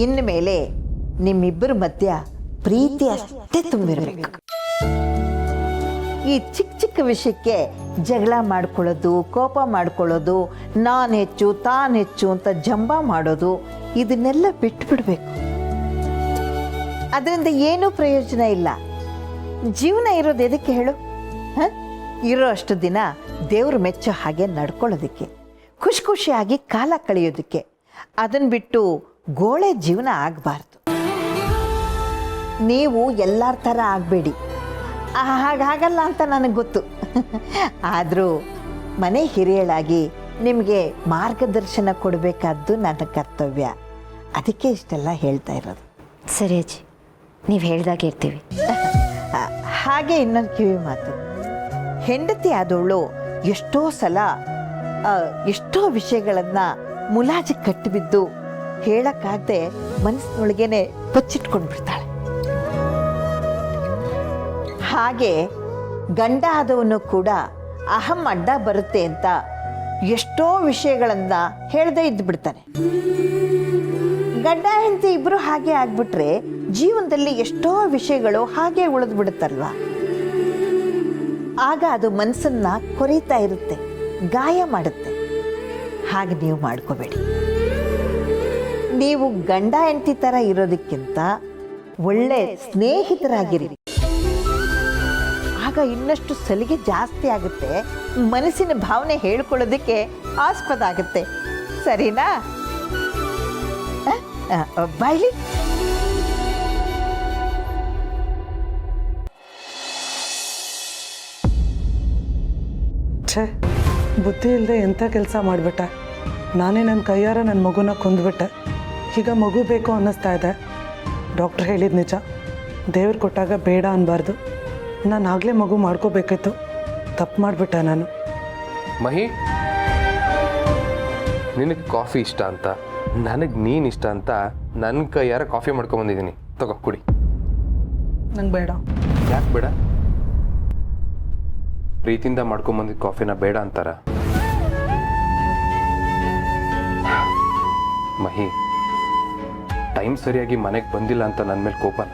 ಇನ್ಮೇಲೆ ನಿಮ್ಮಿಬ್ಬರ ಮಧ್ಯ ಪ್ರೀತಿ ಅಷ್ಟೇ ತುಂಬಿರಬೇಕು. ಈ ಚಿಕ್ಕ ಚಿಕ್ಕ ವಿಷಯಕ್ಕೆ ಜಗಳ ಮಾಡ್ಕೊಳ್ಳೋದು, ಕೋಪ ಮಾಡ್ಕೊಳ್ಳೋದು, ನಾನು ಹೆಚ್ಚು ತಾನು ಹೆಚ್ಚು ಅಂತ ಜಂಬ ಮಾಡೋದು, ಇದನ್ನೆಲ್ಲ ಬಿಟ್ಬಿಡ್ಬೇಕು. ಅದರಿಂದ ಏನೂ ಪ್ರಯೋಜನ ಇಲ್ಲ. ಜೀವನ ಇರೋದು ಎದಕ್ಕೆ ಹೇಳು? ಇರೋ ಅಷ್ಟು ದಿನ ದೇವ್ರು ಮೆಚ್ಚೋ ಹಾಗೆ ನಡ್ಕೊಳ್ಳೋದಕ್ಕೆ, ಖುಷಿ ಖುಷಿಯಾಗಿ ಕಾಲ ಕಳೆಯೋದಕ್ಕೆ. ಅದನ್ನು ಬಿಟ್ಟು ಗೋಳೆ ಜೀವನ ಆಗಬಾರ್ದು. ನೀವು ಎಲ್ಲರ ಥರ ಆಗಬೇಡಿ. ಹಾಗಾಗಲ್ಲ ಅಂತ ನನಗೆ ಗೊತ್ತು. ಆದರೂ ಮನೆ ಹಿರಿಯಳಾಗಿ ನಿಮಗೆ ಮಾರ್ಗದರ್ಶನ ಕೊಡಬೇಕಾದ್ದು ನನ್ನ ಕರ್ತವ್ಯ. ಅದಕ್ಕೆ ಇಷ್ಟೆಲ್ಲ ಹೇಳ್ತಾ ಇರೋದು. ಸರಿ ಅಜ್ಜಿ, ನೀವು ಹೇಳ್ದಾಗ ಇರ್ತೀವಿ. ಹಾಗೆ ಇನ್ನೊಂದು ಕಿವಿ ಮಾತು, ಹೆಂಡತಿ ಆದವಳು ಎಷ್ಟೋ ಸಲ ಎಷ್ಟೋ ವಿಷಯಗಳನ್ನು ಮುಲಾಜಿ ಕಟ್ಟಿಬಿದ್ದು ಹೇಳಕ್ಕಾಗದೆ ಮನಸ್ಸಿನೊಳಗೇನೆ ಬಚ್ಚಿಟ್ಕೊಂಡು ಬಿಡ್ತಾಳೆ. ಹಾಗೆ ಗಂಡ ಆದವನು ಕೂಡ ಅಹಂ ಅಡ್ಡ ಬರುತ್ತೆ ಅಂತ ಎಷ್ಟೋ ವಿಷಯಗಳನ್ನು ಹೇಳದೇ ಇದ್ದು ಬಿಡ್ತಾನೆ. ಗಂಡ ಹೆಂಡತಿ ಇಬ್ಬರು ಹಾಗೆ ಆಗ್ಬಿಟ್ರೆ ಜೀವನದಲ್ಲಿ ಎಷ್ಟೋ ವಿಷಯಗಳು ಹಾಗೆ ಉಳಿದು ಬಿಡುತ್ತಲ್ವಾ. ಆಗ ಅದು ಮನಸ್ಸನ್ನ ಕೊರೀತಾ ಇರುತ್ತೆ, ಗಾಯ ಮಾಡುತ್ತೆ. ಹಾಗೆ ನೀವು ಮಾಡ್ಕೋಬೇಡಿ. ನೀವು ಗಂಡ ಹೆಂಡತಿ ಥರ ಇರೋದಕ್ಕಿಂತ ಒಳ್ಳೆ ಸ್ನೇಹಿತರಾಗಿರಿ. ಆಗ ಇನ್ನಷ್ಟು ಸಲಿಗೆ ಜಾಸ್ತಿ ಆಗುತ್ತೆ, ಮನಸ್ಸಿನ ಭಾವನೆ ಹೇಳ್ಕೊಳ್ಳೋದಕ್ಕೆ ಆಸ್ಪದ ಆಗುತ್ತೆ. ಸರಿನಾ? ಬಾಯ್ಲಿ. ಛೇ, ಬುದ್ಧಿ ಇಲ್ಲದೆ ಎಂಥ ಕೆಲಸ ಮಾಡಿಬಿಟ್ಟೆ. ನಾನೇ ನನ್ನ ಕೈಯಾರ ನನ್ನ ಮಗುನ ಕೊಂದುಬಿಟ್ಟೆ. ಈಗ ಮಗು ಬೇಕು ಅನ್ನಿಸ್ತಾ ಇದೆ. ಡಾಕ್ಟ್ರ್ ಹೇಳಿದ ನಿಜ, ದೇವ್ರು ಕೊಟ್ಟಾಗ ಬೇಡ ಅನ್ನಬಾರ್ದು. ನಾನು ಆಗಲೇ ಮಗು ಮಾಡ್ಕೋಬೇಕಿತ್ತು. ತಪ್ಪು ಮಾಡಿಬಿಟ್ಟೆ ನಾನು. ಮಹಿ, ನಿನಗೆ ಕಾಫಿ ಇಷ್ಟ ಅಂತ, ನನಗೆ ನೀನು ಇಷ್ಟ ಅಂತ ನನ್ನ ಕೈಯಾರ ಕಾಫಿ ಮಾಡ್ಕೊಂಬಂದಿದ್ದೀನಿ. ತಗೋ ಕುಡಿ. ನಂಗೆ ಬೇಡ. ಯಾಕೆ ಬೇಡ? ಪ್ರೀತಿಯಿಂದ ಮಾಡ್ಕೊಂಬಂದಿದ್ದ ಕಾಫಿನ ಬೇಡ ಅಂತಾರ? ಮಹಿ, ಟೈಮ್ ಸರಿಯಾಗಿ ಮನೆಗೆ ಬಂದಿಲ್ಲ ಅಂತ ನನ್ನ ಮೇಲೆ ಕೋಪನ?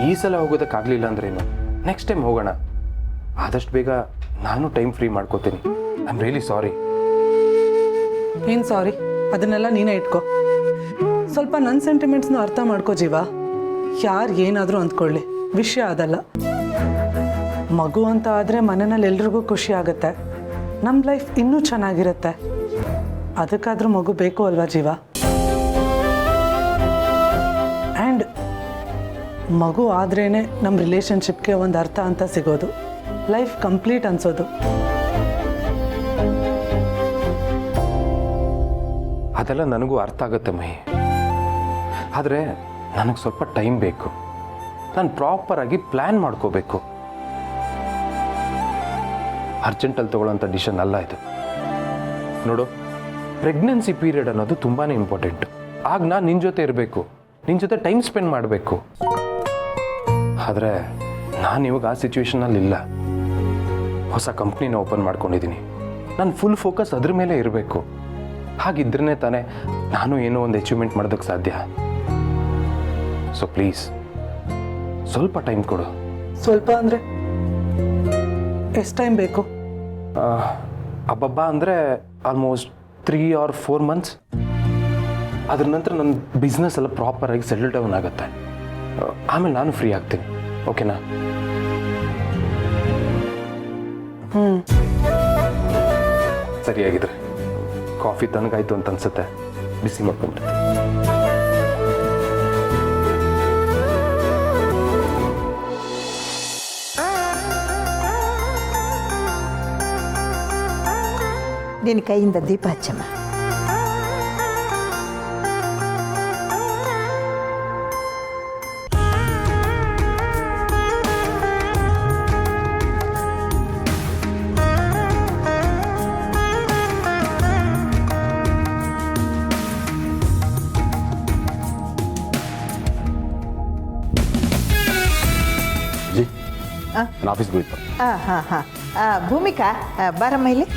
ಈ ಸಲ ಹೋಗೋದಕ್ಕಾಗಲಿಲ್ಲ ಅಂದ್ರೇನು, ನೆಕ್ಸ್ಟ್ ಟೈಮ್ ಹೋಗೋಣ. ಆದಷ್ಟು ಬೇಗ ನಾನು ಟೈಮ್ ಫ್ರೀ ಮಾಡ್ಕೋತೀನಿ. I am really sorry. ಏನು ಸಾರಿ? ಅದನ್ನೆಲ್ಲ ನೀನೇ ಇಟ್ಕೋ. ಸ್ವಲ್ಪ ನನ್ನ ಸೆಂಟಿಮೆಂಟ್ಸ್ನು ಅರ್ಥ ಮಾಡ್ಕೋ ಜೀವ. ಯಾರು ಏನಾದರೂ ಅಂದ್ಕೊಳ್ಳಿ, ವಿಷಯ ಅದಲ್ಲ. ಮಗು ಅಂತ ಆದರೆ ಮನೆಯಲ್ಲಿ ಎಲ್ರಿಗೂ ಖುಷಿ ಆಗುತ್ತೆ. ನಮ್ಮ ಲೈಫ್ ಇನ್ನೂ ಚೆನ್ನಾಗಿರುತ್ತೆ. ಅದಕ್ಕಾದ್ರೂ ಮಗು ಬೇಕು ಅಲ್ವಾ ಜೀವ? ಆ್ಯಂಡ್ ಮಗು ಆದ್ರೇ ನಮ್ಮ ರಿಲೇಷನ್ಶಿಪ್ಗೆ ಒಂದು ಅರ್ಥ ಅಂತ ಸಿಗೋದು, ಲೈಫ್ ಕಂಪ್ಲೀಟ್ ಅನ್ಸೋದು. ಅದೆಲ್ಲ ನನಗೂ ಅರ್ಥ ಆಗುತ್ತೆ ಮಹಿ, ಆದರೆ ನನಗೆ ಸ್ವಲ್ಪ ಟೈಮ್ ಬೇಕು. ನಾನು ಪ್ರಾಪರಾಗಿ ಪ್ಲ್ಯಾನ್ ಮಾಡ್ಕೋಬೇಕು. ಅರ್ಜೆಂಟಲ್ಲಿ ತೊಗೊಳ್ಳೋಂಥ ಡಿಸಿಷನ್ ಅಲ್ಲ ಇದು. ನೋಡು, ಪ್ರೆಗ್ನೆನ್ಸಿ ಪೀರಿಯಡ್ ಅನ್ನೋದು ತುಂಬಾ ಇಂಪಾರ್ಟೆಂಟ್. ಆಗ ನಾನು ನಿನ್ನ ಜೊತೆ ಇರಬೇಕು, ನಿನ್ನ ಜೊತೆ ಟೈಮ್ ಸ್ಪೆಂಡ್ ಮಾಡಬೇಕು. ಆದರೆ ನಾನು ಇವಾಗ ಆ ಸಿಚುವೇಶನಲ್ಲಿ ಇಲ್ಲ. ಹೊಸ ಕಂಪ್ನಿನ ಓಪನ್ ಮಾಡ್ಕೊಂಡಿದ್ದೀನಿ. ನಾನು ಫುಲ್ ಫೋಕಸ್ ಅದ್ರ ಮೇಲೆ ಇರಬೇಕು. ಹಾಗಿದ್ರೇ ತಾನೇ ನಾನು ಏನೋ ಒಂದು ಅಚೀವ್ಮೆಂಟ್ ಮಾಡೋದಕ್ಕೆ ಸಾಧ್ಯ. ಸೊ ಪ್ಲೀಸ್ ಸ್ವಲ್ಪ ಟೈಮ್ ಕೊಡು. ಸ್ವಲ್ಪ ಅಂದರೆ ಎಷ್ಟು ಟೈಮ್ ಬೇಕು? ಅಬ್ಬಬ್ಬ ಅಂದರೆ ಆಲ್ಮೋಸ್ಟ್ 3 or 4 months. ಅದ್ರ ನಂತರ ನನ್ನ ಬಿಸ್ನೆಸ್ ಎಲ್ಲ ಪ್ರಾಪರಾಗಿ ಸೆಟಲ್ ಡೌನ್ ಆಗುತ್ತೆ. ಆಮೇಲೆ ನಾನು ಫ್ರೀ ಆಗ್ತೀನಿ. ಓಕೆನಾ? ಸರಿಯಾಗಿದ್ರೆ ಕಾಫಿ ತನಗಾಯ್ತು ಅಂತ ಅನ್ಸುತ್ತೆ. ಬಿಸಿ ಮಾಡ್ಕೊಂಡ್ಬಿಡ್ತೀನಿ. ನಿನ್ನ ಕೈಯಿಂದ ದೀಪ ಹಚ್ಚಮ್ಮ. ಜಿ, ನಾನು ಆಫೀಸ್ಗೆ ಹೋಯ್ತು. ಭೂಮಿಕಾ, ಬಾರಮ್ಮ ಇಲ್ಲಿ.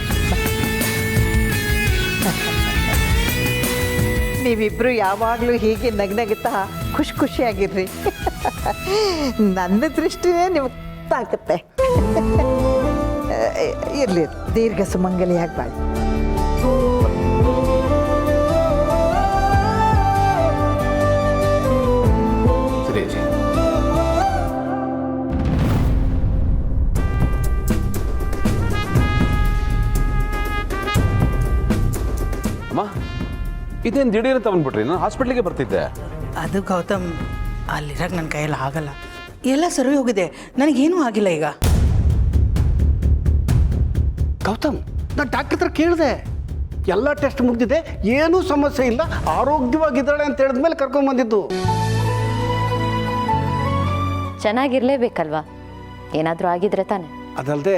ನೀವಿಬ್ಬರು ಯಾವಾಗಲೂ ಹೀಗೆ ನಗ್ನಗುತ್ತಾ ಖುಷಿಯಾಗಿರ್ರಿ. ನನ್ನ ದೃಷ್ಟಿನೇ ನಿಮಗೆ ತಾಕತ್ತೆ. ಇರಲಿ, ದೀರ್ಘ ಸುಮಂಗಲಿಯಾಗಿ ಬಾಳಿ. ಅಮ್ಮ ಇದೇನು ದಿಢೀರ್ ಅಂತ ಬಂದ್ಬಿಟ್ರಿ, ನಾನು ಹಾಸ್ಪಿಟ್ಲಿಗೆ ಬರ್ತಿದ್ದೆ. ಅದು ಗೌತಮ್, ಅಲ್ಲಿರಕ್ಕೆ ನನ್ನ ಕೈಯಲ್ಲಿ ಆಗಲ್ಲ. ಎಲ್ಲ ಸರಿ ಹೋಗಿದೆ, ನನಗೇನೂ ಆಗಿಲ್ಲ ಈಗ. ಗೌತಮ್, ನಾನು ಡಾಕ್ಟರ್ ಹತ್ರ ಕೇಳಿದೆ, ಎಲ್ಲ ಟೆಸ್ಟ್ ಮುಗಿದಿದೆ, ಏನೂ ಸಮಸ್ಯೆ ಇಲ್ಲ, ಆರೋಗ್ಯವಾಗಿದ್ದಾಳೆ ಅಂತ ಹೇಳಿದ್ಮೇಲೆ ಕರ್ಕೊಂಡ್ಬಂದಿದ್ದು. ಚೆನ್ನಾಗಿರ್ಲೇಬೇಕಲ್ವಾ, ಏನಾದರೂ ಆಗಿದ್ರೆ ತಾನೆ. ಅದಲ್ಲದೆ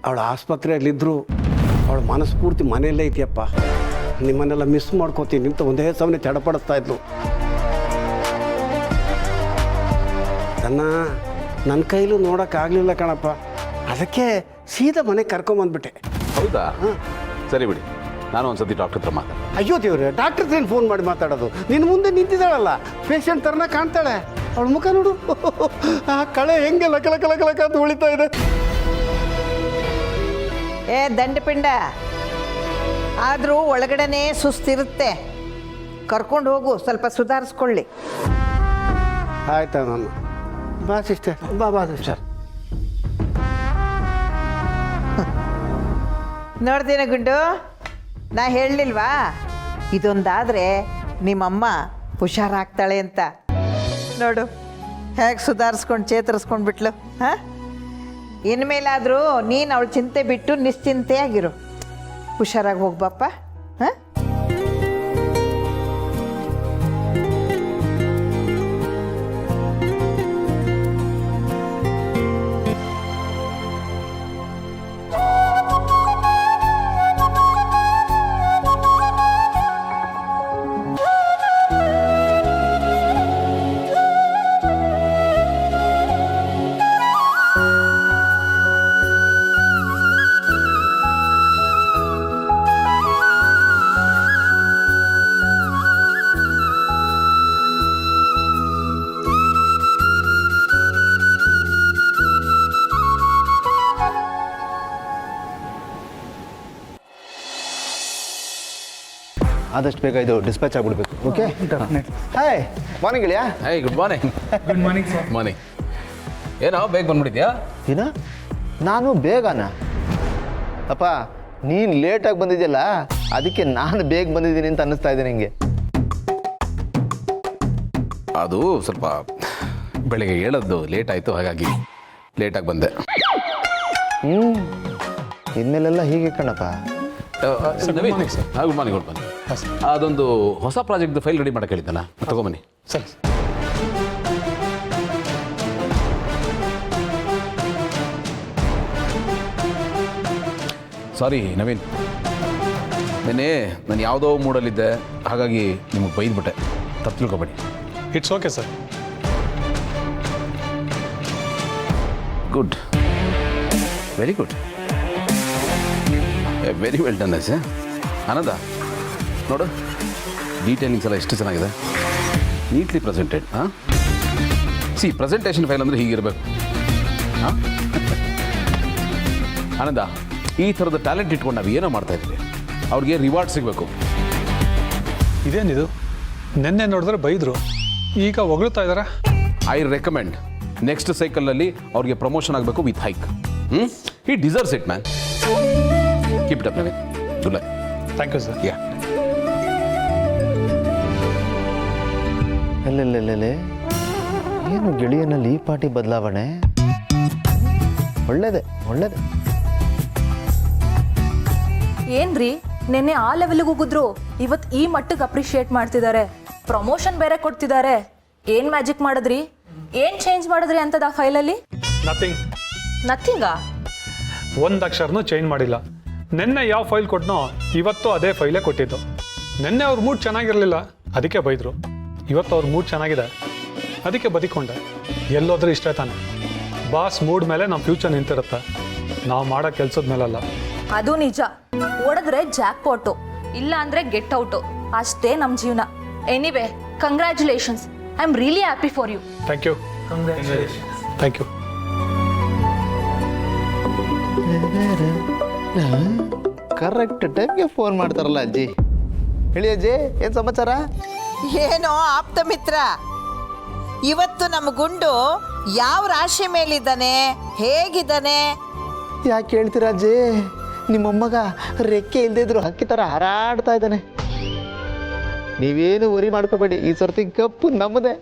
ಅವಳ ಆಸ್ಪತ್ರೆಯಲ್ಲಿದ್ದರು, ಅವಳ ಮನಸ್ಫೂರ್ತಿ ಮನೆಯಲ್ಲೇ ಇದೆಯಪ್ಪ. ನಿಮ್ಮನ್ನೆಲ್ಲ ಮಿಸ್ ಮಾಡ್ಕೋತೀನಿ ಅಂತ ಒಂದೇ ಸಮನೆ ತಡಪಡಿಸ್ತಾ ಇದ್ಲು. ನನ್ನ ಕೈಲೂ ನೋಡೋಕ್ಕಾಗಲಿಲ್ಲ ಕಣಪ್ಪ, ಅದಕ್ಕೆ ಸೀದಾ ಮನೆಗೆ ಕರ್ಕೊಂಬಂದ್ಬಿಟ್ಟೆ. ಹೌದಾ? ಸರಿ ಬಿಡಿ, ನಾನು ಒಂದ್ಸತಿ ಡಾಕ್ಟರ್ ಹತ್ರ ಮಾತಾಡ. ಅಯ್ಯೋ ದೇವ್ರೆ, ಡಾಕ್ಟರ್ ಹತ್ರ ಫೋನ್ ಮಾಡಿ ಮಾತಾಡೋದು? ನಿನ್ನ ಮುಂದೆ ನಿಂತಿದ್ದಾಳಲ್ಲ, ಪೇಷಂಟ್ ಥರನ ಕಾಣ್ತಾಳೆ. ಅವಳ ಮುಖ ನೋಡು, ಆ ಕಳೆ ಹೆಂಗೆ ಲಕ ಲಕ ಲಕ ಲಕ ಅಂತ ಉಳಿತಾ ಇದೆ. ಏ ದಂಡಪಿಂಡ, ಆದರೂ ಒಳಗಡೆನೇ ಸುಸ್ತಿರುತ್ತೆ. ಕರ್ಕೊಂಡು ಹೋಗು, ಸ್ವಲ್ಪ ಸುಧಾರಿಸ್ಕೊಳ್ಳಿ. ಆಯ್ತಾ ನಾನು ಬಾ ಸಿಸ್ಟರ್, ಬಾ ಸಿಸ್ಟರ್. ನೋಡ್ದೇನ ಗುಂಡು, ನಾ ಹೇಳಲಿಲ್ವಾ ಇದೊಂದಾದರೆ ನಿಮ್ಮಮ್ಮ ಹುಷಾರಾಗ್ತಾಳೆ ಅಂತ? ನೋಡು ಹೇಗೆ ಸುಧಾರಿಸ್ಕೊಂಡು ಚೇತರಿಸ್ಕೊಂಡು ಬಿಟ್ಲು. ಹಾಂ, ಇನ್ಮೇಲಾದರೂ ನೀನು ಅವಳ ಚಿಂತೆ ಬಿಟ್ಟು ನಿಶ್ಚಿಂತೆಯಾಗಿರು. ಹುಷಾರಾಗಿ ಹೋಗ್ಬಪ್ಪ. ಹಾಂ, ಆದಷ್ಟು ಬೇಗ ಇದು ಡಿಸ್ಪ್ಯಾಚ್ ಆಗಿಬಿಡ್ಬೇಕು. ಓಕೆ, ಹಾಯ್ ಮಾರ್ನಿಂಗ್ ಗೆಳೆಯ. Hi, good morning. Good morning sir. Morning. ಏನೋ ಬೇಗ ಬಂದ್ಬಿಟ್ಟಿದ್ಯಾ? ಏನ ನಾನು ಬೇಗನಾ? ಅಪ್ಪ ನೀನು ಲೇಟಾಗಿ ಬಂದಿದ್ಯಲ್ಲ, ಅದಕ್ಕೆ ನಾನು ಬೇಗ ಬಂದಿದ್ದೀನಿ ಅಂತ ಅನ್ನಿಸ್ತಾ ಇದೆ ನಿಮಗೆ. ಅದು ಸ್ವಲ್ಪ ಬೆಳಿಗ್ಗೆ ಹೇಳೋದು ಲೇಟ್ ಆಯಿತು, ಹಾಗಾಗಿ ಲೇಟಾಗಿ ಬಂದೆ. ಇನ್ಮೇಲೆಲ್ಲ ಹೀಗೆ ಕಣಪ್ಪ. Good morning. Good morning. ಅದೊಂದು ಹೊಸ ಪ್ರಾಜೆಕ್ಟ್ ಫೈಲ್ ರೆಡಿ ಮಾಡಕ್ಕೆ ಹೇಳಿದ್ದಲ್ಲ, ತಗೊಂಬನ್ನಿ. ಸರಿ. ಸಾರಿ ನವೀನ್, ನೆನ್ನೆ ನಾನು ಯಾವುದೋ ಮೂಡಲ್ಲಿದ್ದೆ, ಹಾಗಾಗಿ ನಿಮಗೆ ಬೈದ್ಬಿಟ್ಟೆ, ತಪ್ಪು ತಿಳ್ಕೊಬೇಡಿ. It's okay sir. Good, very good, very well done. ಐಸ್ ಆನಂದ, ನೋಡು ಡೀಟೇಲಿಂಗ್ಸ್ ಎಲ್ಲ ಎಷ್ಟು ಚೆನ್ನಾಗಿದೆ, ನೀಟ್ಲಿ ಪ್ರೆಸೆಂಟೆಡ್. ಹಾಂ, ಸಿ ಪ್ರೆಸೆಂಟೇಷನ್ ಫೈಲ್ ಅಂದರೆ ಹೀಗಿರಬೇಕು. ಹಾಂ ಆನಂದ, ಈ ಥರದ ಟ್ಯಾಲೆಂಟ್ ಇಟ್ಕೊಂಡು ನಾವು ಏನೋ ಮಾಡ್ತಾ ಇದ್ದೀವಿ, ಅವ್ರಿಗೆ ರಿವಾರ್ಡ್ ಸಿಗಬೇಕು. ಇದೇನಿದು, ನೆನ್ನೆ ನೋಡಿದ್ರೆ ಬೈದರು, ಈಗ ಹೊಗಳ್ತಾ ಇದ್ದಾರೆ. ಐ ರೆಕಮೆಂಡ್ ನೆಕ್ಸ್ಟ್ ಸೈಕಲಲ್ಲಿ ಅವ್ರಿಗೆ ಪ್ರಮೋಷನ್ ಆಗಬೇಕು with hike. He deserves it man. Keep it up Naveen. Good luck. Thank you sir. Yeah. ಅಲ್ಲೆಲ್ಲೆಲ್ಲೆ, ಏನು ಗೆಳೆಯನಲ್ಲಿ ಈ ಪಾರ್ಟಿ ಬದಲಾವಣೆ? ಒಳ್ಳೇದೆ ಒಳ್ಳೇದೆ. ಏನ್ರಿ, ನೆನ್ನೆ ಆ ಲೆವೆಲ್ಗೆ ಹೋಗಿದ್ರು, ಇವತ್ತು ಈ ಮಟ್ಟಿಗೆ ಅಪ್ರಿಷಿಯೇಟ್ ಮಾಡ್ತಿದ್ದಾರೆ, ಪ್ರಮೋಷನ್ ಬೇರೆ ಕೊಡ್ತಿದ್ದಾರೆ. ಏನ್ ಮ್ಯಾಜಿಕ್ ಮಾಡಿದ್ರಿ? ಏನ್ ಚೇಂಜ್ ಮಾಡಿದ್ರಿ ಅಂತದ ಫೈಲಲ್ಲಿ? ನಥಿಂಗಾ? ಒಂದು ಅಕ್ಷರನೂ ಚೇಂಜ್ ಮಾಡಿಲ್ಲ. ನೆನ್ನೆ ಯಾವ ಫೈಲ್ ಕೊಟ್ಟನೋ ಇವತ್ತು ಅದೇ ಫೈಲೇ ಕೊಟ್ಟಿದ್ದು. ನೆನ್ನೆ ಅವ್ರ ಮೂಡ್ ಚೆನ್ನಾಗಿರಲಿಲ್ಲ, ಅದಕ್ಕೆ ಬೈದರು. ಇವತ್ತು ಅವ್ರ ಮೂಡ್ ಚೆನ್ನಾಗಿದೆ, ಅದಕ್ಕೆ ಬದಿಕೊಂಡೆ. ಎಲ್ಲೋದ್ರೂ ಇಷ್ಟ ತಾನೆ. ಬಾಸ್ ಮೂಡ್ ಮೇಲೆ ನಮ್ಮ ಫ್ಯೂಚರ್ ನಿಂತಿರುತ್ತೆ, ನಾವು ಮಾಡೋ ಕೆಲಸದ ಮೇಲಲ್ಲ. ಅದು ನಿಜ. ಓಡಿದ್ರೆ ಜಾಕ್ ಪಾಟು, ಇಲ್ಲ ಅಂದ್ರೆ ಗೆಟ್ ಔಟು. ಅಷ್ಟೇ ನಮ್ಮ ಜೀವನ. Anyway congratulations, I am really happy for you. Thank you. Thank you. Correct ಟೈಮ್ಗೆ ಫೋನ್ ಮಾಡ್ತಾರಲ್ಲ ಅಜ್ಜಿ. ಹೇಳಿ ಅಜ್ಜಿ, ಏನು ಸಮಾಚಾರ? ಏನೋ ಆಪ್ತ ಮಿತ್ರ, ಇವತ್ತು ನಮ್ಮ ಗುಂಡು ಯಾವ ರಾಶಿ ಮೇಲಿದ್ದಾನೆ, ಹೇಗಿದ್ದಾನೆ? ಯಾಕೆ ಹೇಳ್ತೀರಾ ಅಜ್ಜಿ? ನಿಮ್ಮಮ್ಮಗ ರೆಕ್ಕೆ ಇಲ್ದಿದ್ರು ಹಕ್ಕಿ ಥರ ಹಾರಾಡ್ತಾ ಇದ್ದಾನೆ. ನೀವೇನು ವರಿ ಮಾಡ್ಕೋಬೇಡಿ, ಈ ಸರ್ತಿ ಕಪ್ಪು ನಮ್ಮದೇ.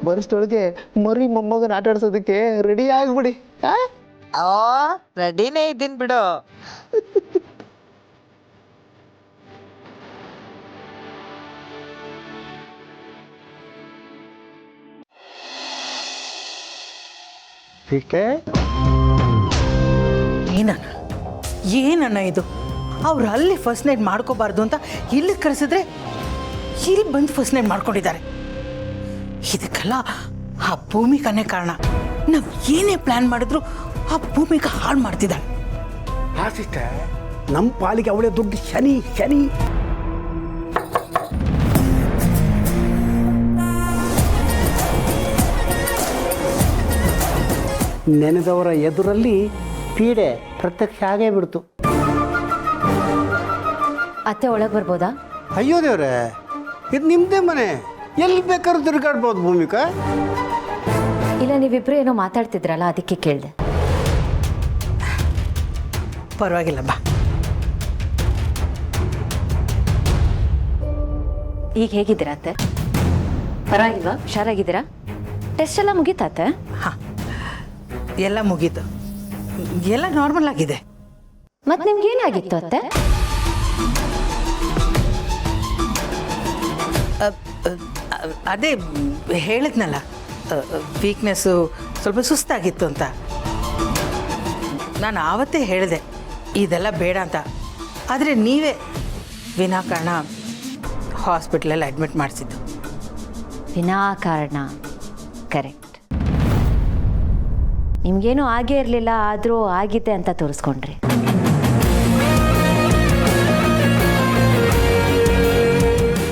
ಬರಿಷ್ಟೊಳಗೆ ಮರಿ ಮೊಮ್ಮಗನ ಆಟ ಆಡ್ಸೋದಕ್ಕೆ ರೆಡಿ ಆಗ್ಬಿಡಿ. ರೆಡಿನೇ ಇದ್ದೀನಿ ಬಿಡು. ಏನಣ್ಣ ಇದು? ಅವ್ರು ಅಲ್ಲಿ ಫಸ್ಟ್ ನೈಟ್ ಮಾಡ್ಕೋಬಾರ್ದು ಅಂತ ಇಲ್ಲಿ ಕರೆಸಿದ್ರೆ ಇಲ್ಲಿ ಬಂದು ಫಸ್ಟ್ ನೈಟ್ ಮಾಡ್ಕೊಂಡಿದ್ದಾರೆ. ಇದಕ್ಕೆಲ್ಲ ಆ ಭೂಮಿಕನೇ ಕಾರಣ. ನಾವು ಏನೇ ಪ್ಲಾನ್ ಮಾಡಿದ್ರು ಆ ಭೂಮಿಕ ಹಾಳು ಮಾಡ್ತಿದ್ದಾಳೆ. ಸಿಸ್ಟರ್, ನಮ್ಮ ಪಾಲಿಗೆ ಅವಳೇ ದೊಡ್ಡ ಶನಿ. ನೆನೆದವರ ಎದುರಲ್ಲಿ ಪೀಡೆ ಪ್ರತ್ಯಕ್ಷ ಆಗೇ ಬಿಡ್ತು. ಅತ್ತೆ ಒಳಗೆ ಬರ್ಬೋದಾ? ಅಯ್ಯೋ ದೇವ್ರೆ, ಇದು ನಿಮ್ಮದೇ ಮನೆ, ಎಲ್ಲಿ ಬೇಕಾದ್ರೂ ತಿರುಗಾಡ್ಬೋದು ಭೂಮಿಕಾ. ಇಲ್ಲ, ನೀವಿಬ್ರು ಏನೋ ಮಾತಾಡ್ತಿದ್ರಲ್ಲ, ಅದಕ್ಕೆ ಕೇಳಿದೆ. ಪರವಾಗಿಲ್ಲ ಬಾ. ಈಗ ಹೇಗಿದ್ದೀರಾ ಅತ್ತೆ? ಪರವಾಗಿಲ್ವಾ? ಹುಷಾರಾಗಿದ್ದೀರಾ? ಟೆಸ್ಟ್ ಎಲ್ಲ ಮುಗೀತಾತೆ? ಹಾಂ, ಎಲ್ಲ ಮುಗೀತು, ಎಲ್ಲ ನಾರ್ಮಲ್ ಆಗಿದೆ. ಮತ್ತೆ ನಿಮ್ಗೇನಾಗಿತ್ತು ಅತ್ತೆ? ಅದೇ ಹೇಳಿದ್ನಲ್ಲ, ವೀಕ್ನೆಸ್ಸು, ಸ್ವಲ್ಪ ಸುಸ್ತಾಗಿತ್ತು ಅಂತ. ನಾನು ಆವತ್ತೇ ಹೇಳಿದೆ ಇದೆಲ್ಲ ಬೇಡ ಅಂತ. ಆದರೆ ನೀವೇ ವಿನಾಕಾರಣ ಹಾಸ್ಪಿಟ್ಲಲ್ಲಿ ಅಡ್ಮಿಟ್ ಮಾಡಿಸಿದ್ದು. ವಿನಾಕಾರಣ, ಕರೆಕ್ಟ್. ನಿಮ್ಗೇನು ಆಗೇ ಇರಲಿಲ್ಲ, ಆದರೂ ಆಗಿದೆ ಅಂತ ತೋರಿಸ್ಕೊಂಡ್ರಿ.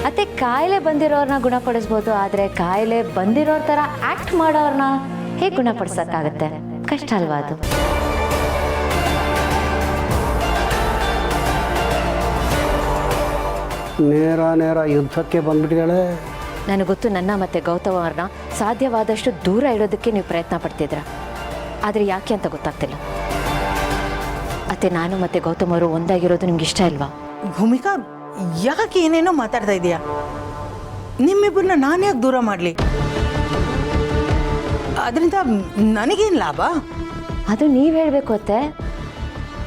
ಮತ್ತೆ ಕಾಯಿಲೆ ಬಂದಿರೋರ್ನ ಗುಣಪಡಿಸ್ಬೋದು, ಆದರೆ ಕಾಯಿಲೆ ಬಂದಿರೋರ ಥರ ಆ್ಯಕ್ಟ್ ಮಾಡೋರ್ನ ಹೇಗೆ ಗುಣಪಡಿಸೋಕ್ಕಾಗತ್ತೆ? ಕಷ್ಟ ಅಲ್ವಾ ಅದು? ನೇರ ಯುದ್ಧಕ್ಕೆ ಬಂದ್ಬಿಟ್ಟಿದ್ದಾಳೆ. ನನಗೆ ಗೊತ್ತು, ನನ್ನ ಮತ್ತು ಗೌತಮ್ ಅವ್ರನ್ನ ಸಾಧ್ಯವಾದಷ್ಟು ದೂರ ಇಡೋದಕ್ಕೆ ನೀವು ಪ್ರಯತ್ನ ಪಡ್ತಿದ್ರ. ಆದರೆ ಯಾಕೆ ಅಂತ ಗೊತ್ತಾಗ್ತಿಲ್ಲ. ಅತ್ತೆ, ನಾನು ಮತ್ತು ಗೌತಮ್ ಅವರು ಒಂದಾಗಿರೋದು ನಿಮ್ಗೆ ಇಷ್ಟ ಇಲ್ವಾ? ಭೂಮಿಕಾ, ಯಾಕೆ ಏನೇನೋ ಮಾತಾಡ್ತಾ ಇದೀಯಾ? ನಿಮ್ಮಿಬ್ಬರನ್ನ ನಾನು ಯಾಕೆ ದೂರ ಮಾಡಲಿ? ಅದರಿಂದ ನನಗೇನು ಲಾಭ? ಅದು ನೀವು ಹೇಳಬೇಕು ಅತ್ತೆ.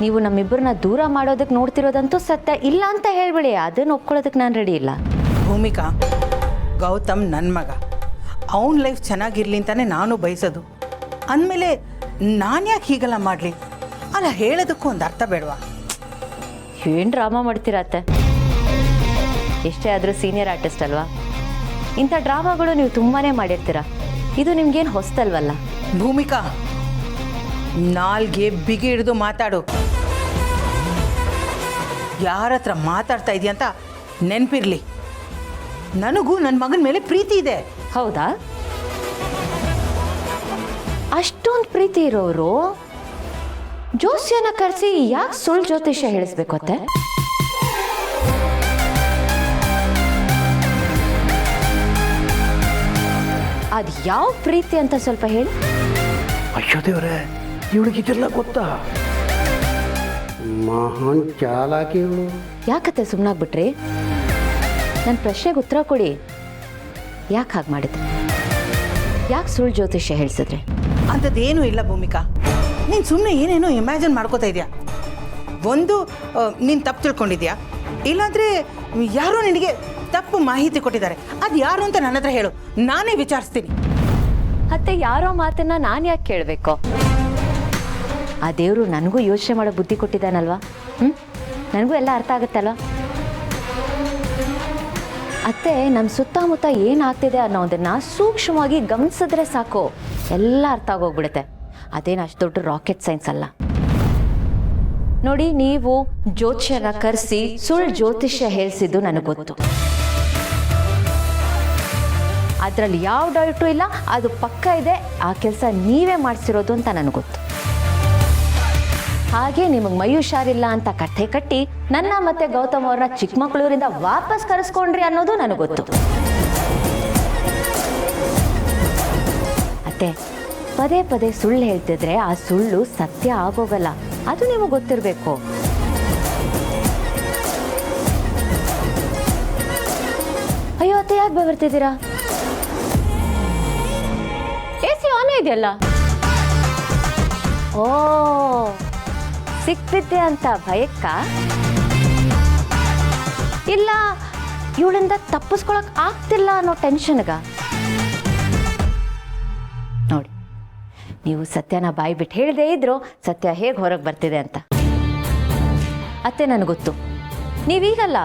ನೀವು ನಮ್ಮಿಬ್ಬರನ್ನ ದೂರ ಮಾಡೋದಕ್ಕೆ ನೋಡ್ತಿರೋದಂತೂ ಸತ್ಯ, ಇಲ್ಲ ಅಂತ ಹೇಳ್ಬೇಡಿ. ಅದನ್ನು ಒಪ್ಕೊಳ್ಳೋದಕ್ಕೆ ನಾನು ರೆಡಿ ಇಲ್ಲ. ಭೂಮಿಕಾ, ಗೌತಮ್ ನನ್ನ ಮಗ, ಅವನ ಲೈಫ್ ಚೆನ್ನಾಗಿರ್ಲಿ ಅಂತಾನೆ ನಾನು ಬಯಸೋದು. ಅಂದಮೇಲೆ ನಾನು ಯಾಕೆ ಹೀಗೆಲ್ಲ ಮಾಡಲಿ? ಅಲ್ಲ, ಹೇಳೋದಕ್ಕೂ ಒಂದು ಅರ್ಥ ಬೇಡವಾ? ಏನು ಡ್ರಾಮಾ ಮಾಡ್ತೀರಾ ಅತ್ತೆ? ಎಷ್ಟೇ ಆದರೂ ಸೀನಿಯರ್ ಆರ್ಟಿಸ್ಟ್ ಅಲ್ವಾ? ಇಂಥ ಡ್ರಾಮಾಗಳು ನೀವು ತುಂಬಾ ಮಾಡಿರ್ತೀರ. ಇದು ನಿಮ್ಗೇನು ಹೊಸ್ತಲ್ವಲ್ಲ? ಭೂಮಿಕಾ, ನಾಲ್ಗೆ ಬಿಗಿ ಹಿಡಿದು ಮಾತಾಡು. ಯಾರ ಹತ್ರ ಮಾತಾಡ್ತಾ ಇದೆಯಾ ಅಂತ ನೆನಪಿರ್ಲಿ. ನನಗೂ ನನ್ನ ಮಗನ ಮೇಲೆ ಪ್ರೀತಿ ಇದೆ. ಹೌದಾ? ಅಷ್ಟೊಂದು ಪ್ರೀತಿ ಇರೋರು ಜೋಸ್ಯನ ಕರೆಸಿ ಯಾಕೆ ಸುಳ್ಳು ಜ್ಯೋತಿಷ್ಯ ಹೇಳಿಸ್ಬೇಕು ಅತ್ತೆ? ಅದು ಯಾವ ಪ್ರೀತಿ ಅಂತ ಸ್ವಲ್ಪ ಹೇಳಿ. ಅಯ್ಯೋ ದೇವ್ರೆ, ಇವಳಿಗಿದೆಲ್ಲ ಗೊತ್ತಾ? ಮಹಾನ್ ಚಾಲಾಕಿ ಇವಳು. ಯಾಕತ್ತೆ ಸುಮ್ಮನಾಗ್ಬಿಟ್ರಿ? ನನ್ನ ಪ್ರಶ್ನೆಗೆ ಉತ್ತರ ಕೊಡಿ. ಯಾಕೆ ಹಾಗೆ ಮಾಡಿದ್ರಿ? ಯಾಕೆ ಸುಳ್ಳು ಜ್ಯೋತಿಷ್ಯ ಹೇಳಿಸಿದ್ರಿ? ಅಂಥದ್ದೇನೂ ಇಲ್ಲ ಭೂಮಿಕಾ. ನೀನು ಸುಮ್ಮನೆ ಏನೇನೋ ಇಮ್ಯಾಜಿನ್ ಮಾಡ್ಕೋತಾ ಇದೆಯಾ. ಒಂದು, ನೀನು ತಪ್ಪು ತಿಳ್ಕೊಂಡಿದ್ಯಾ, ಇಲ್ಲಾಂದರೆ ಯಾರೋ ನಿನಗೆ ತಪ್ಪು ಮಾಹಿತಿ ಕೊಟ್ಟಿದ್ದಾರೆ. ಅದು ಯಾರು ಅಂತ ನನ್ನ ಹತ್ರ ಹೇಳು, ನಾನೇ ವಿಚಾರಿಸ್ತೀನಿ. ಅತ್ತೆ, ಯಾರೋ ಮಾತನ್ನ ನಾನು ಯಾಕೆ ಕೇಳಬೇಕು? ಆ ದೇವರು ನನಗೂ ಯೋಚನೆ ಮಾಡೋ ಬುದ್ಧಿ ಕೊಟ್ಟಿದ್ದಾನಲ್ವಾ? ನನಗೂ ಎಲ್ಲ ಅರ್ಥ ಆಗುತ್ತಲ್ವ? ಅತ್ತೆ, ನಮ್ಮ ಸುತ್ತಮುತ್ತ ಏನಾಗ್ತಿದೆ ಅನ್ನೋದನ್ನು ಸೂಕ್ಷ್ಮವಾಗಿ ಗಮನಿಸಿದ್ರೆ ಸಾಕು, ಎಲ್ಲ ಅರ್ಥ ಆಗೋಗ್ಬಿಡುತ್ತೆ. ಅದೇನು ಅಷ್ಟು ದೊಡ್ಡ ರಾಕೆಟ್ ಸೈನ್ಸ್ ಅಲ್ಲ. ನೋಡಿ, ನೀವು ಜ್ಯೋತಿಷ್ಯನ ಕರೆಸಿ ಸುಳ್ಳು ಜ್ಯೋತಿಷ್ಯ ಹೇಳಿಸಿದ್ದು ನನಗೆ ಗೊತ್ತು. ಅದರಲ್ಲಿ ಯಾವ ಡೌಟು ಇಲ್ಲ, ಅದು ಪಕ್ಕ ಇದೆ. ಆ ಕೆಲಸ ನೀವೇ ಮಾಡಿಸಿರೋದು ಅಂತ ನನಗೆ ಗೊತ್ತು. ಹಾಗೆ ನಿಮಗೆ ಮೈ ಹುಷಾರಿಲ್ಲ ಅಂತ ಕಥೆ ಕಟ್ಟಿ ನನ್ನ ಮತ್ತೆ ಗೌತಮ್ ಅವ್ರನ್ನ ಚಿಕ್ಕಮಗಳೂರಿಂದ ವಾಪಸ್ ಕರೆಸ್ಕೊಂಡ್ರಿ ಅನ್ನೋದು ನನಗೆ ಗೊತ್ತು. ಅತ್ತೆ, ಪದೇ ಪದೇ ಸುಳ್ಳು ಹೇಳ್ತಿದ್ರೆ ಆ ಸುಳ್ಳು ಸತ್ಯ ಆಗೋಗಲ್ಲ. ಅದು ನಿಮಗೆ ಗೊತ್ತಿರಬೇಕು. ಅಯ್ಯೋ ಅತ್ತೆ, ಯಾಕೆ ಬರ್ತಿದ್ದೀರಾ? AC ಆನ್ ಇದೆಯಲ್ಲ. ಓ, ಸಿಕ್ಬಿದ್ದೆ ಅಂತ ಭಯಕ್ಕ? ಇಲ್ಲ, ಇವಳಿಂದ ತಪ್ಪಿಸ್ಕೊಳಕ್ ಆಗ್ತಿಲ್ಲ ಅನ್ನೋ ಟೆನ್ಷನ್ಗ? ನೋಡಿ, ನೀವು ಸತ್ಯನ ಬಾಯಿ ಬಿಟ್ಟು ಹೇಳದೇ ಇದ್ರು ಸತ್ಯ ಹೇಗೆ ಹೊರಗೆ ಬರ್ತಿದೆ ಅಂತ. ಅತ್ತೆ, ನನಗೆ ಗೊತ್ತು ನೀವೀಗಲ್ಲ,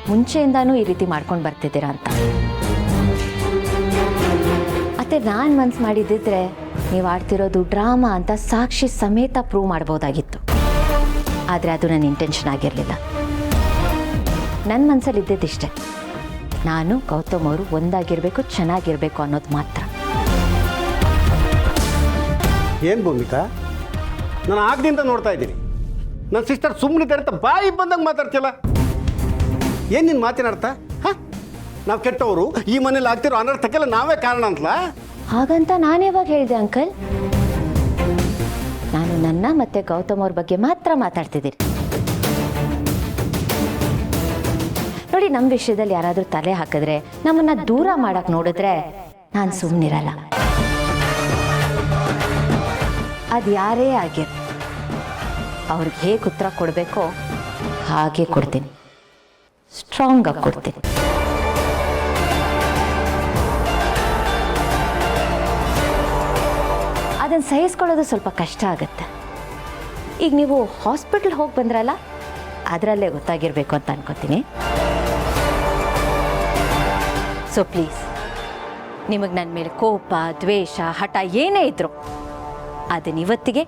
ಮುಂಚೆಯಿಂದಾನೂ ಈ ರೀತಿ ಮಾಡ್ಕೊಂಡು ಬರ್ತಿದ್ದೀರಾ ಅಂತ. ಅತ್ತೆ, ನಾನು ಮನ್ಸು ಮಾಡಿದ್ದಿದ್ರೆ ನೀವು ಆಡ್ತಿರೋದು ಡ್ರಾಮಾ ಅಂತ ಸಾಕ್ಷಿ ಸಮೇತ ಪ್ರೂವ್ ಮಾಡ್ಬೋದಾಗಿತ್ತು. ಆದರೆ ಅದು ನನ್ನ ಇಂಟೆನ್ಷನ್ ಆಗಿರಲಿಲ್ಲ. ನನ್ನ ಮನಸ್ಸಲ್ಲಿ ಇದ್ದಿದ್ದಿಷ್ಟೇ, ನಾನು ಗೌತಮ್ ಅವರು ಒಂದಾಗಿರಬೇಕು, ಚೆನ್ನಾಗಿರಬೇಕು ಅನ್ನೋದು ಮಾತ್ರ. ಏನು ಭೂಮಿಕಾ, ನಾನು ಆಗದಿಂದ ನೋಡ್ತಾ ಇದ್ದೀನಿ. ನನ್ನ ಸಿಸ್ಟರ್ ಸುಮ್ಮನಿದ್ದಾರೆ ಅಂತ ಬಾಯಿ ಬಂದಂಗೆ ಮಾತಾಡ್ತಿಲ್ಲ. ಏನು ನಿನ್ನ ಮಾತಿನಾಡ್ತಾ? ಹಾಂ, ನಾವು ಕೆಟ್ಟವರು, ಈ ಮನೇಲಿ ಆಗ್ತಿರೋ ಅನರ್ಥಕ್ಕೆಲ್ಲ ನಾವೇ ಕಾರಣ ಅಂತಲಾ? ಹಾಗಂತ ನಾನು ಯಾವಾಗ ಹೇಳಿದೆ ಅಂಕಲ್? ನಾನು ನನ್ನ ಮತ್ತೆ ಗೌತಮ್ ಅವ್ರ ಬಗ್ಗೆ ಮಾತ್ರ ಮಾತಾಡ್ತಿದ್ದೀನಿ. ನೋಡಿ, ನಮ್ಮ ವಿಷಯದಲ್ಲಿ ಯಾರಾದರೂ ತಲೆ ಹಾಕಿದ್ರೆ, ನಮ್ಮನ್ನ ದೂರ ಮಾಡಕ್ ನೋಡಿದ್ರೆ ನಾನು ಸುಮ್ಮನಿರಲ್ಲ. ಅದು ಯಾರೇ ಆಗಿರ್, ಅವ್ರಿಗೆ ಹೇಗೆ ಉತ್ತರ ಕೊಡಬೇಕೋ ಹಾಗೆ ಕೊಡ್ತೀನಿ. ಸ್ಟ್ರಾಂಗ್ ಆಗಿ ಕೊಡ್ತೀನಿ. ಅದನ್ನು ಸಹಿಸ್ಕೊಳ್ಳೋದು ಸ್ವಲ್ಪ ಕಷ್ಟ ಆಗುತ್ತೆ. ಈಗ ನೀವು ಹಾಸ್ಪಿಟಲ್ ಹೋಗಿ ಬಂದ್ರಲ್ಲ, ಅದರಲ್ಲೇ ಗೊತ್ತಾಗಿರಬೇಕು ಅಂತ ಅನ್ಕೋತೀನಿ. ಸೊ ಪ್ಲೀಸ್, ನಿಮಗೆ ನನ್ನ ಮೇಲೆ ಕೋಪ, ದ್ವೇಷ, ಹಠ ಏನೇ ಇದ್ರು ಅದನ್ನ ಇವತ್ತಿಗೆ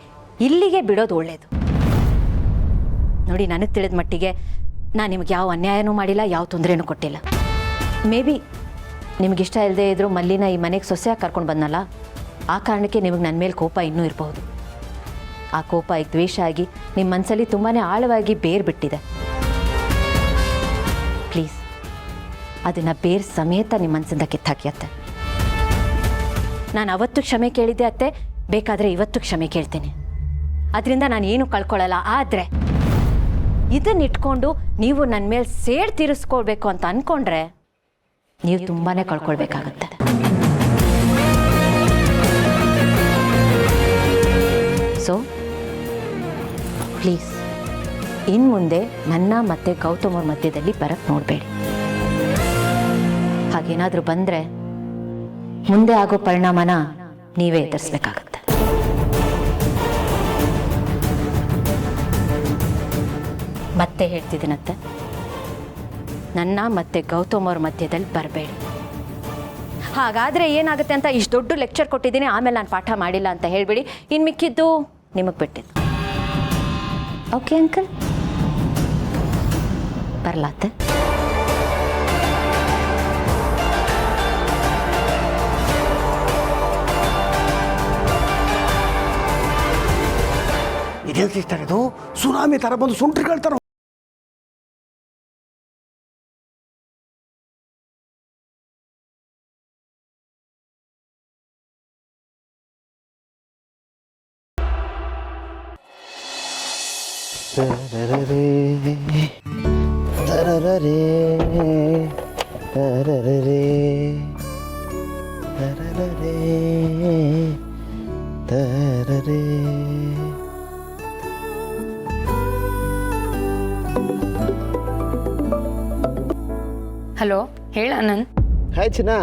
ಇಲ್ಲಿಗೆ ಬಿಡೋದು ಒಳ್ಳೆಯದು. ನೋಡಿ, ನನಗೆ ತಿಳಿದ ಮಟ್ಟಿಗೆ ನಾನು ನಿಮಗೆ ಯಾವ ಅನ್ಯಾಯನೂ ಮಾಡಿಲ್ಲ, ಯಾವ ತೊಂದರೆನೂ ಕೊಟ್ಟಿಲ್ಲ. ಮೇ ಬಿ ನಿಮಗಿಷ್ಟ ಇಲ್ಲದೆ ಇದ್ದರೂ ಮಲ್ಲಿನ ಈ ಮನೆಗೆ ಸೊಸೆಯಾಗಿ ಕರ್ಕೊಂಡು ಬಂದಲ್ಲ, ಆ ಕಾರಣಕ್ಕೆ ನಿಮಗೆ ನನ್ನ ಮೇಲೆ ಕೋಪ ಇನ್ನೂ ಇರಬಹುದು. ಆ ಕೋಪ ಈಗ ದ್ವೇಷ ಆಗಿ ನಿಮ್ಮ ಮನಸ್ಸಲ್ಲಿ ತುಂಬಾ ಆಳವಾಗಿ ಬೇರು ಬಿಟ್ಟಿದೆ. ಪ್ಲೀಸ್, ಅದನ್ನು ಬೇರು ಸಮೇತ ನಿಮ್ಮ ಮನಸ್ಸಿಂದ ಕಿತ್ತಾಕಿ ಅತ್ತೆ. ನಾನು ಅವತ್ತು ಕ್ಷಮೆ ಕೇಳಿದ್ದೆ ಅತ್ತೆ, ಬೇಕಾದರೆ ಇವತ್ತು ಕ್ಷಮೆ ಕೇಳ್ತೀನಿ. ಅದರಿಂದ ನಾನು ಏನು ಕಳ್ಕೊಳ್ಳಲ್ಲ. ಆದರೆ ಇದನ್ನ ಇಟ್ಕೊಂಡು ನೀವು ನನ್ನ ಮೇಲೆ ಸೇಡ್ ತೀರಿಸ್ಕೊಳ್ಬೇಕು ಅಂತ ಅಂದ್ಕೊಂಡ್ರೆ ನೀವು ತುಂಬಾ ಕಳ್ಕೊಳ್ಬೇಕಾಗತ್ತೆ. ಸೊ ಪ್ಲೀಸ್, ಇನ್ನು ಮುಂದೆ ನನ್ನ ಮತ್ತು ಗೌತಮ್ ಅವ್ರ ಮಧ್ಯದಲ್ಲಿ ಬರಕ್ಕೆ ನೋಡಬೇಡಿ. ಹಾಗೇನಾದರೂ ಬಂದರೆ ಮುಂದೆ ಆಗೋ ಪರಿಣಾಮನ ನೀವೇ ಎದುರಿಸ್ಬೇಕಾಗತ್ತೆ. ಮತ್ತೆ ಹೇಳ್ತಿದ್ದೀನತ್ತೆ, ನನ್ನ ಮತ್ತೆ ಗೌತಮ್ ಅವ್ರ ಮಧ್ಯದಲ್ಲಿ ಬರಬೇಡಿ. ಹಾಗಾದರೆ ಏನಾಗುತ್ತೆ ಅಂತ ಇಷ್ಟು ದೊಡ್ಡ ಲೆಕ್ಚರ್ ಕೊಟ್ಟಿದ್ದೀನಿ, ಆಮೇಲೆ ನಾನು ಪಾಠ ಮಾಡಿಲ್ಲ ಅಂತ ಹೇಳಿಬಿಡಿ. ಇನ್ನು ಮಿಕ್ಕಿದ್ದು ನಿಮಗೆ ಬಿಟ್ಟಿದ್ದು. ಓಕೆ ಅಂಕಲ್, ಬರಲಾತ್ತೆ? ಇದೇನು ಸಿಸ್ಟರ್, ಇದು ಸುನಾಮಿ ಥರ ಬಂದು ಸುಂಟ್ರಿಗಳು ಹಲೋ, ಹೇಳ ಆನಂದ್. ಹಾಯ್ ಚಿನ್ನ,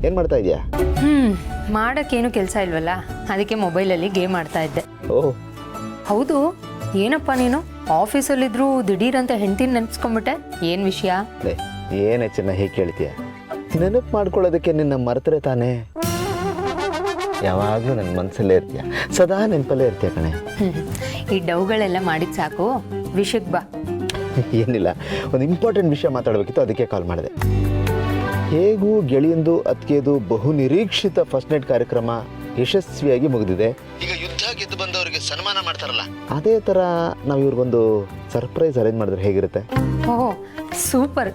ಏನು ಮಾಡ್ತಾ ಇದೆಯಾ? ಮಾಡೋಕ್ಕೇನು ಕೆಲಸ ಇಲ್ವಲ್ಲ, ಅದಕ್ಕೆ ಮೊಬೈಲಲ್ಲಿ ಗೇಮ್ ಆಡ್ತಾ ಇದ್ದೆ. ಓಹ್, ಹೌದು, ಏನಪ್ಪ ನೀನು ಆಫೀಸಲ್ಲಿದ್ರು ದಿಢೀರಂತ ಹೆಂಡ್ತಿನ ನೆನ್ಸ್ಕೊಂಬಿಟ್ಟೆ, ಏನು ವಿಷಯ? ಏನೇ ಚಿನ್ನ ಹೇಗೆ ಕೇಳ್ತೀಯ? ನೆನಪು ಮಾಡ್ಕೊಳ್ಳೋದಕ್ಕೆ ನಿನ್ನ ಮರೆತರೆ ತಾನೇ. ಯಾವಾಗಲೂ ನನ್ನ ಮನಸ್ಸಲ್ಲೇ ಇರ್ತೀಯ, ಸದಾ ನೆನಪಲ್ಲೇ ಇರ್ತೀಯ ಕಣೆ. ಈ ಡವ್ಗಳೆಲ್ಲ ಮಾಡಿದ ಸಾಕು, ವಿಷಯಕ್ಕೆ ಬಾ. ಏನಿಲ್ಲ, ಒಂದು ಇಂಪಾರ್ಟೆಂಟ್ ವಿಷಯ ಮಾತಾಡಬೇಕಿತ್ತು, ಅದಕ್ಕೆ ಕಾಲ್ ಮಾಡಿದೆ. ಹೇಗೂ ಗೆಳೆಯಂದು ಅದಕ್ಕೆದು ಬಹು ನಿರೀಕ್ಷಿತ ಫಸ್ಟ್ ನೈಟ್ ಕಾರ್ಯಕ್ರಮ ಯಶಸ್ವಿಯಾಗಿ ಮುಗಿದಿದೆ. ಈಗ ಯುದ್ಧ ಗೆದ್ದು ಬಂದವರಿಗೆ ಸನ್ಮಾನ ಮಾಡ್ತಾರಲ್ಲ, ಅದೇ ಥರ ನಾವು ಇವ್ರಿಗೊಂದು ಸರ್ಪ್ರೈಸ್ ಅರೇಂಜ್ ಮಾಡಿದ್ರೆ ಹೇಗಿರುತ್ತೆ? ಓಹ್ ಸೂಪರ್,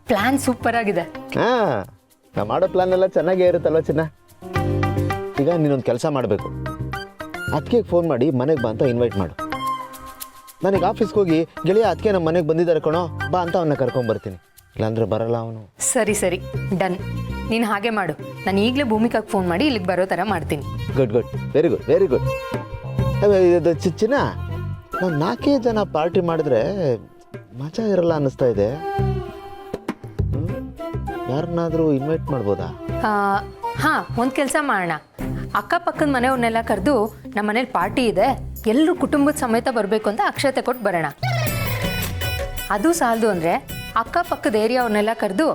ಪ್ಲ್ಯಾನ್ ಸೂಪರ್ ಆಗಿದೆ. ಹಾಂ, ನಾವು ಮಾಡೋ ಪ್ಲ್ಯಾನ್ ಎಲ್ಲ ಚೆನ್ನಾಗೇ ಇರುತ್ತಲ್ವ ಚಿನ್ನ. ಈಗ ನೀನೊಂದು ಕೆಲಸ ಮಾಡಬೇಕು, ಅದಕ್ಕೆ ಫೋನ್ ಮಾಡಿ ಮನೆಗೆ ಬಾ ಅಂತ ಇನ್ವೈಟ್ ಮಾಡು. ನನಗೆ ಆಫೀಸ್ಗೆ ಹೋಗಿ ಗೆಳೆಯ ಅದಕ್ಕೆ ನಮ್ಮ ಮನೆಗೆ ಬಂದಿದ್ದಾರೆ ಕಣೋ ಬಾ ಅಂತ ಅವನ್ನ ಕರ್ಕೊಂಬರ್ತೀನಿ, ಇಲ್ಲಾಂದ್ರೆ ಬರಲ್ಲ ಅವನು. ಸರಿ ಸರಿ, ಡನ್. ನೀನು ಹಾಗೆ ಮಾಡು, ನಾನು ಈಗಲೇ ಭೂಮಿಕಾಗೆ ಫೋನ್ ಮಾಡಿ ಇಲ್ಲಿಗೆ ಬರೋ ಥರ ಮಾಡ್ತೀನಿ. Good good, very good very good. ಇದು ಚಿನ್ನ, ನಾವು 4 ಜನ ಪಾರ್ಟಿ ಮಾಡಿದ್ರೆ ಮಜಾ ಇರಲ್ಲ ಅನ್ನಿಸ್ತಾ ಇದೆ. ಯಾರನ್ನಾದರೂ ಇನ್ವೈಟ್ ಮಾಡ್ಬೋದಾ? ಹಾಂ, ಒಂದು ಕೆಲಸ ಮಾಡೋಣ. ಅಕ್ಕಪಕ್ಕದ ಮನೆಯವ್ರನ್ನೆಲ್ಲ ಕರೆದು ನಮ್ಮ ಮನೇಲಿ ಪಾರ್ಟಿ ಇದೆ, ಎಲ್ಲರೂ ಕುಟುಂಬದ ಸಮೇತ ಬರಬೇಕು ಅಂತ ಅಕ್ಷತೆ ಕೊಟ್ಟು ಬರೋಣ. ಅದು ಸಾಲದು ಅಂದರೆ ಅಕ್ಕಪಕ್ಕದ ಏರಿಯಾವ್ರನ್ನೆಲ್ಲ ಕರೆದು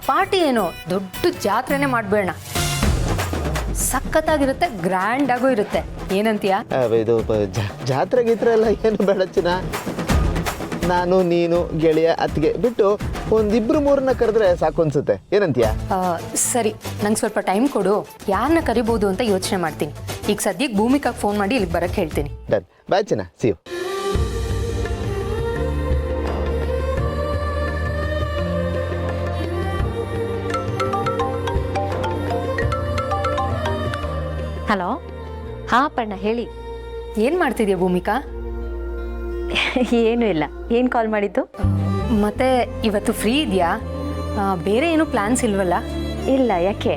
ಪಾರ್ಟಿ ಏನು ದೊಡ್ಡ ಜಾತ್ರೆನೇ ಮಾಡಬೇಡ. ಸಖತ್ತಾಗಿರುತ್ತೆ, ಗ್ರ್ಯಾಂಡಾಗೂ ಇರುತ್ತೆ. ಏನಂತೀಯ? ಇದು ಜಾತ್ರೆ ಗೀತ್ರೆ ಎಲ್ಲ ಏನು ಬೇಡ ಚಿನ್ನ. ನಾನು ನೀನು ಗೆಳೆಯ ಅತ್ತಿಗೆ ಬಿಟ್ಟು 1-2-3 ಕರೆದ್ರೆ ಸಾಕು ಅನ್ಸುತ್ತೆ. ಏನಂತೀಯ? ಸರಿ, ನಂಗೆ ಸ್ವಲ್ಪ ಟೈಮ್ ಕೊಡು, ಯಾರನ್ನ ಕರಿಬೋದು ಅಂತ ಯೋಚನೆ ಮಾಡ್ತೀನಿ. ಈಗ ಸದ್ಯಕ್ಕೆ ಭೂಮಿಕಾಗೆ ಫೋನ್ ಮಾಡಿ ಇಲ್ಲಿಗೆ ಬರೋಕ್ಕೆ ಹೇಳ್ತೀನಿ. ಡನ್, ಬಾಯ್ ಚಿನ್ನ, ಸಿ ಯು. ಹಲೋ. ಹಾಂ ಪರ್ಣ, ಹೇಳಿ. ಏನು ಮಾಡ್ತಿದ್ಯಾ ಭೂಮಿಕಾ? ಏನೂ ಇಲ್ಲ. ಏನು ಕಾಲ್ ಮಾಡಿದ್ದು? ಮತ್ತೆ ಇವತ್ತು ಫ್ರೀ ಇದೆಯಾ? ಬೇರೆ ಏನು ಪ್ಲ್ಯಾನ್ಸ್ ಇಲ್ವಲ್ಲ? ಇಲ್ಲ, ಯಾಕೆ?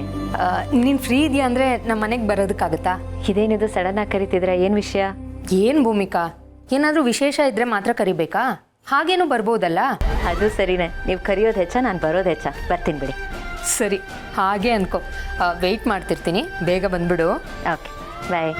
ನೀನು ಫ್ರೀ ಇದೆಯಾ ಅಂದರೆ ನಮ್ಮ ಮನೆಗೆ ಬರೋದಕ್ಕಾಗತ್ತಾ? ಇದೇನಿದು ಸಡನ್ನಾಗಿ ಕರಿತಿದ್ರೆ? ಏನು ವಿಷಯ? ಏನು ಭೂಮಿಕಾ, ಏನಾದರೂ ವಿಶೇಷ ಇದ್ದರೆ ಮಾತ್ರ ಕರಿಬೇಕಾ? ಹಾಗೇನೂ ಬರ್ಬೋದಲ್ಲ? ಅದು ಸರಿನೇ, ನೀವು ಕರೆಯೋದು ಹೆಚ್ಚ, ನಾನು ಬರೋದು ಹೆಚ್ಚ. ಬರ್ತೀನಿ ಬಿಡಿ. ಸರಿ, ಹಾಗೆ ಅನ್ಕೋ. ವೆಯ್ಟ್ ಮಾಡ್ತಿರ್ತೀನಿ, ಬೇಗ ಬಂದ್ಬಿಡು. ಓಕೆ, ಬಾಯ್.